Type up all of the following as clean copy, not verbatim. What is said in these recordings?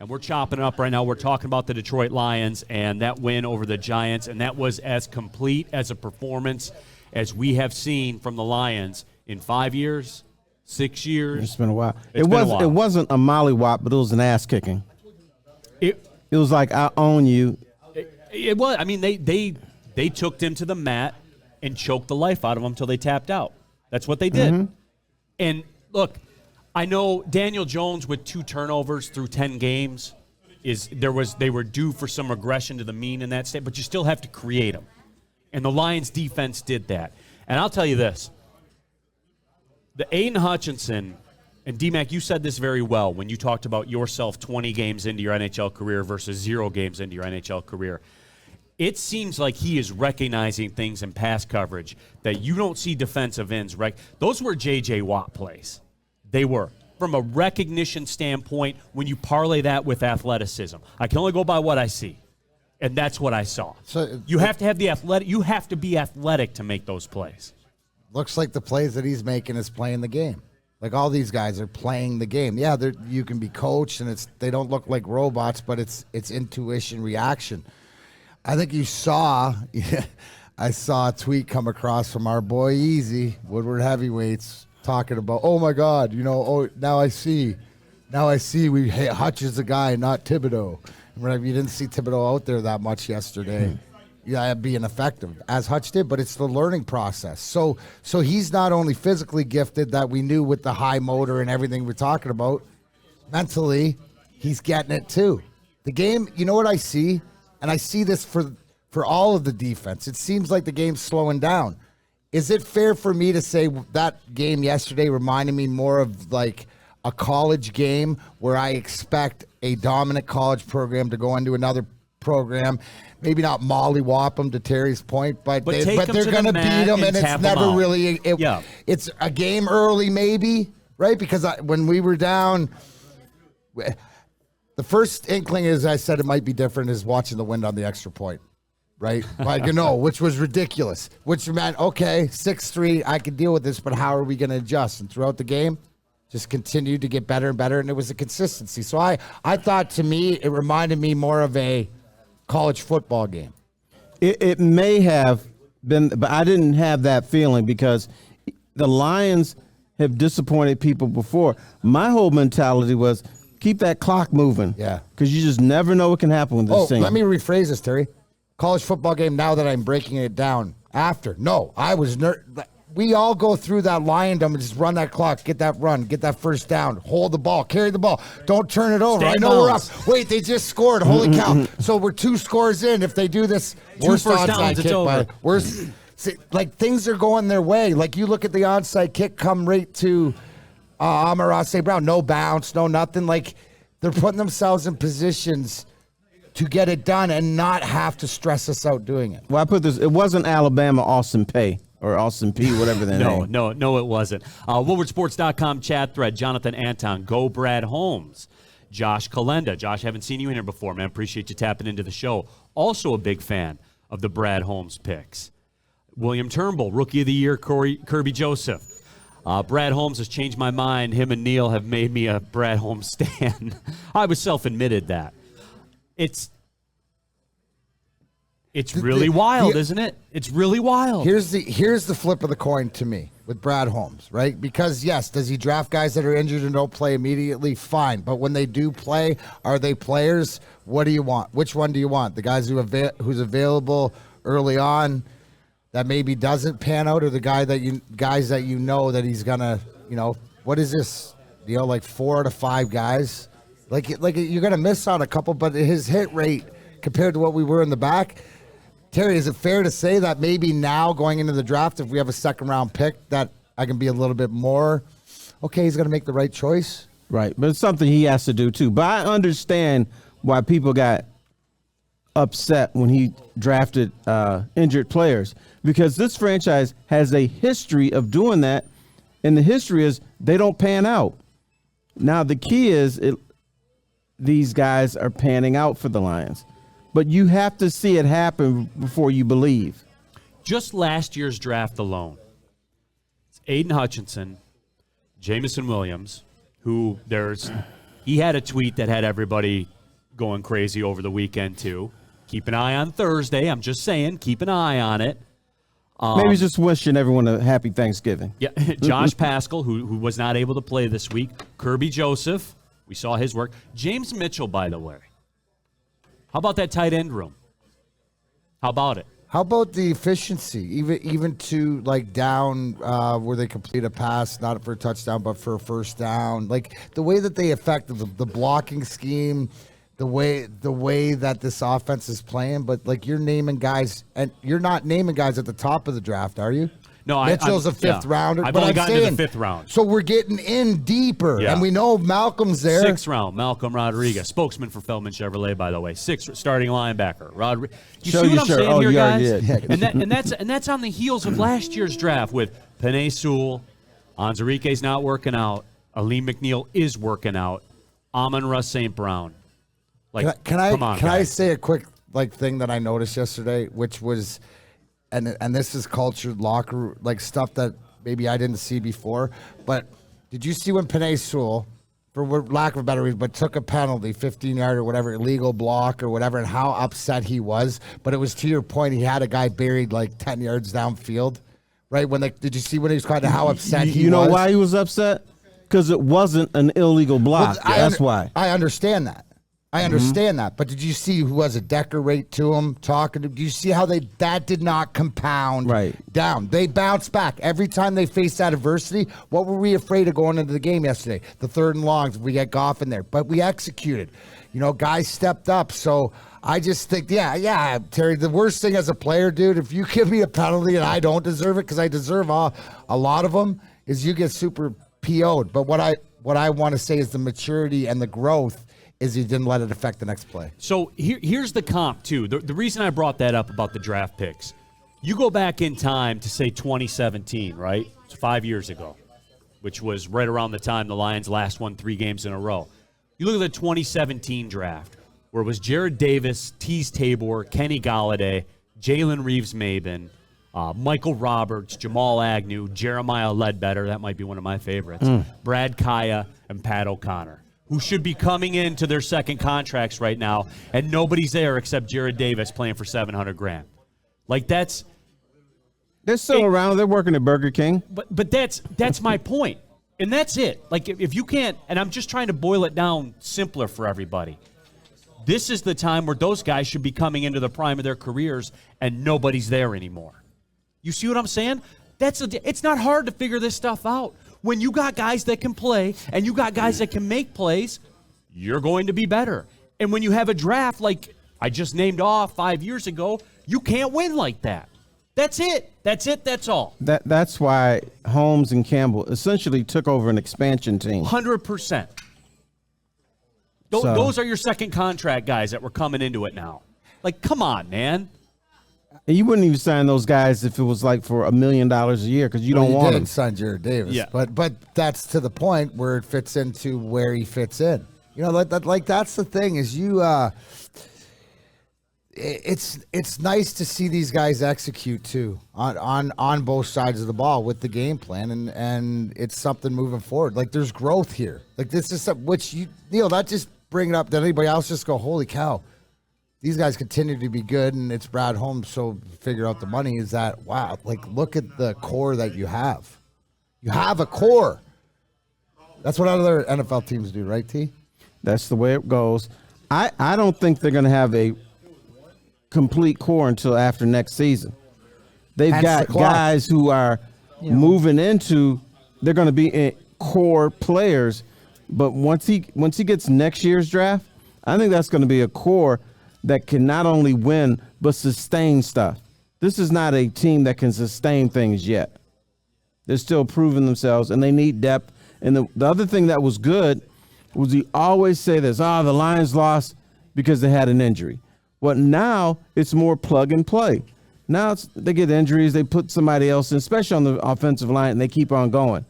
and we're chopping it up right now. We're talking about the Detroit Lions and that win over the Giants, and that was as complete as a performance as we have seen from the Lions in 5 years, 6 years. It's been a while. It wasn't a mollywop, but it was an ass kicking. It was like, I own you. It was. I mean, they took them to the mat and choked the life out of them until they tapped out. That's what they did. Mm-hmm. And look, I know Daniel Jones with 2 turnovers through 10 games they were due for some regression to the mean in that state, but you still have to create them. And the Lions defense did that. And I'll tell you this. The Aiden Hutchinson, and D-Mac, you said this very well when you talked about yourself 20 games into your NHL career versus 0 games into your NHL career. It seems like he is recognizing things in pass coverage that you don't see defensive ends. Those were J.J. Watt plays. They were. From a recognition standpoint, when you parlay that with athleticism. I can only go by what I see. And that's what I saw. So you have to have the athletic. You have to be athletic to make those plays. Looks like the plays that he's making is playing the game. Like all these guys are playing the game. Yeah, you can be coached, and they don't look like robots, but it's intuition, reaction. I think you saw. I saw a tweet come across from our boy Easy Woodward Heavyweights talking about, oh my God, now I see we Hutch is the guy, not Thibodeau. You didn't see Thibodeau out there that much yesterday. Being effective, as Hutch did, but it's the learning process. So he's not only physically gifted that we knew with the high motor and everything we're talking about, mentally, he's getting it too. The game, you know what I see? And I see this for all of the defense. It seems like the game's slowing down. Is it fair for me to say that game yesterday reminded me more of like a college game where I expect a dominant college program to go into another program, maybe not mollywop them to Terry's point, but they're going to beat them, and it's never really it's a game early maybe, right? Because when we were down, the first inkling is I said it might be different is watching the wind on the extra point, right? Like, which was ridiculous, which meant, okay, 6-3, I can deal with this, but how are we going to adjust? And throughout the game, just continued to get better and better, and it was a consistency. So I thought, to me, it reminded me more of a college football game. It may have been, but I didn't have that feeling because the Lions have disappointed people before. My whole mentality was keep that clock moving. Yeah. Because you just never know what can happen with this thing. Let me rephrase this, Terry. College football game, now that I'm breaking it down after. No, I was we all go through that liondom and just run that clock, get that run, get that first down, hold the ball, carry the ball, don't turn it over. I know we're up. Wait, they just scored. Holy cow. So we're 2 scores in. If they do this, worst onside kick. Like things are going their way. Like you look at the onside kick come right to Amon-Ra St. Brown. No bounce, no nothing. Like they're putting themselves in positions to get it done and not have to stress us out doing it. Well, I put this, it wasn't Alabama Austin Pay. Or Austin P, whatever their name. No, it wasn't. WoodwardSports.com chat thread, Jonathan Anton, go Brad Holmes, Josh Kalenda. Josh, haven't seen you in here before, man. Appreciate you tapping into the show. Also a big fan of the Brad Holmes picks. William Turnbull, Rookie of the Year, Kirby Joseph. Brad Holmes has changed my mind. Him and Neil have made me a Brad Holmes stan. I was self-admitted that. It's really wild, isn't it? It's really wild. Here's the flip of the coin to me with Brad Holmes, right? Because, yes, does he draft guys that are injured and don't play immediately? Fine. But when they do play, are they players? What do you want? Which one do you want? The guys who's available early on that maybe doesn't pan out, or the guys that you know that he's going to, what is this? Like 4 out of 5 guys? Like you're going to miss on a couple, but his hit rate compared to what we were in the back – Terry, is it fair to say that maybe now going into the draft, if we have a second-round pick, that I can be a little bit more, okay, he's going to make the right choice? Right, but it's something he has to do too. But I understand why people got upset when he drafted injured players, because this franchise has a history of doing that, and the history is they don't pan out. Now, the key is these guys are panning out for the Lions. But you have to see it happen before you believe. Just last year's draft alone, it's Aiden Hutchinson, Jamison Williams, who there's He had a tweet that had everybody going crazy over the weekend, too. Keep an eye on Thursday. I'm just saying, keep an eye on it. Maybe just wishing everyone a happy Thanksgiving. Yeah, Josh Paschal, who was not able to play this week. Kirby Joseph, we saw his work. James Mitchell, by the way. How about that tight end room? How about it? How about the efficiency, even to like down where they complete a pass, not for a touchdown, but for a first down? Like the way that they affect the blocking scheme, the way that this offense is playing. But like you're naming guys, and you're not naming guys at the top of the draft, are you? No, Mitchell's a fifth rounder. I've but only I'm gotten saying, to the fifth round. So we're getting in deeper, Yeah. and we know Malcolm's there. Sixth round, Malcolm Rodriguez, spokesman for Feldman Chevrolet, by the way. Sixth starting linebacker. You Show see you what I'm sure. saying Oh, here, you already guys? did. And that's on the heels of last year's draft with Penei Sewell, Onzarique's not working out, Aleem McNeil is working out, Amon-Ra St. Brown. Like, Can I come on, can I guys. say a quick thing that I noticed yesterday, which was, and this is cultured locker like stuff that maybe I didn't see before. But did you see when Penei Sewell, for lack of a better reason, but took a penalty, 15-yard or whatever, illegal block or whatever, and how upset he was? But it was to your point, he had a guy buried like 10 yards downfield, right? Did you see when he was caught and how upset he was? You know why he was upset? Because it wasn't an illegal block. Well, That's why. I understand that. I understand that, but did you see who was a decorate to him talking? Do you see how that did not compound down? They bounced back every time they faced that adversity. What were we afraid of going into the game yesterday? The third and longs, we get Goff in there, but we executed. Guys stepped up. So I just think, yeah, Terry. The worst thing as a player, dude, if you give me a penalty and I don't deserve it because I deserve a lot of them, is you get super PO'd. But what I want to say is the maturity and the growth. Is he didn't let it affect the next play. So here's the comp, too. The reason I brought that up about the draft picks, you go back in time to, say, 2017, right? It's 5 years ago, which was right around the time the Lions last won 3 games in a row. You look at the 2017 draft, where it was Jared Davis, Tease Tabor, Kenny Galladay, Jalen Reeves-Maben, Michael Roberts, Jamal Agnew, Jeremiah Ledbetter, that might be one of my favorites, Brad Kaya, and Pat O'Connor, who should be coming into their second contracts right now, and nobody's there except Jared Davis playing for $700,000. Like They're still around. They're working at Burger King. But that's my point, and that's it. Like if you can't, and I'm just trying to boil it down simpler for everybody. This is the time where those guys should be coming into the prime of their careers, and nobody's there anymore. You see what I'm saying? It's not hard to figure this stuff out. When you got guys that can play and you got guys that can make plays, you're going to be better. And when you have a draft like I just named off 5 years ago, you can't win like that. That's it. That's all. That's why Holmes and Campbell essentially took over an expansion team. 100%. Those are your second contract guys that were coming into it now. Like, come on, man. And you wouldn't even sign those guys if it was like for $1 million a year because you don't want them. Sign Jared Davis, Yeah. but that's to the point where it fits into where he fits in. That's the thing is it's nice to see these guys execute too on both sides of the ball with the game plan and it's something moving forward. Like there's growth here. Like this is something which not just bring it up. Did anybody else just go, holy cow? These guys continue to be good, and it's Brad Holmes, so figure out the money. Is that, wow, like, look at the core that you have. You have a core. That's what other NFL teams do, right, T? That's the way it goes. I don't think they're going to have a complete core until after next season. They've got guys who are moving into, they're going to be core players, but once he gets next year's draft, I think that's going to be a core that can not only win, but sustain stuff. This is not a team that can sustain things yet. They're still proving themselves, and they need depth. And the other thing that was good was he always say this, the Lions lost because they had an injury. Well, now it's more plug and play. Now they get injuries, they put somebody else in, especially on the offensive line, and they keep on going.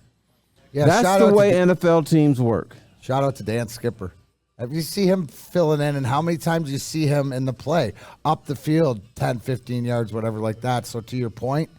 Yeah, that's the way NFL teams work. Shout out to Dan Skipper. Have you see him filling in, and how many times you see him in the play up the field, 10, 15 yards, whatever like that. So to your point,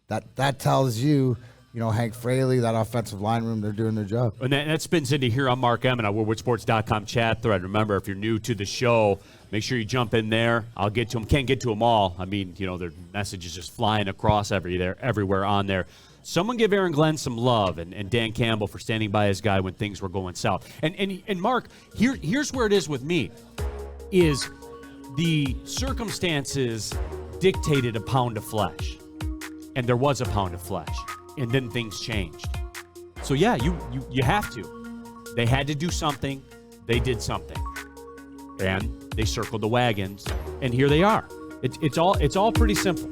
that tells you Hank Fraley, that offensive line room, they're doing their job. And that spins into here on Mark Emmett on WoodwardSports.com chat thread. Remember, if you're new to the show, make sure you jump in there. I'll get to them. Can't get to them all. I mean, their messages just flying across everywhere on there. Someone give Aaron Glenn some love and Dan Campbell for standing by his guy when things were going south. And Mark, here's where it is with me, is the circumstances dictated a pound of flesh. And there was a pound of flesh. And then things changed. So yeah, you have to. They had to do something. They did something. And they circled the wagons. And here they are. It's all pretty simple.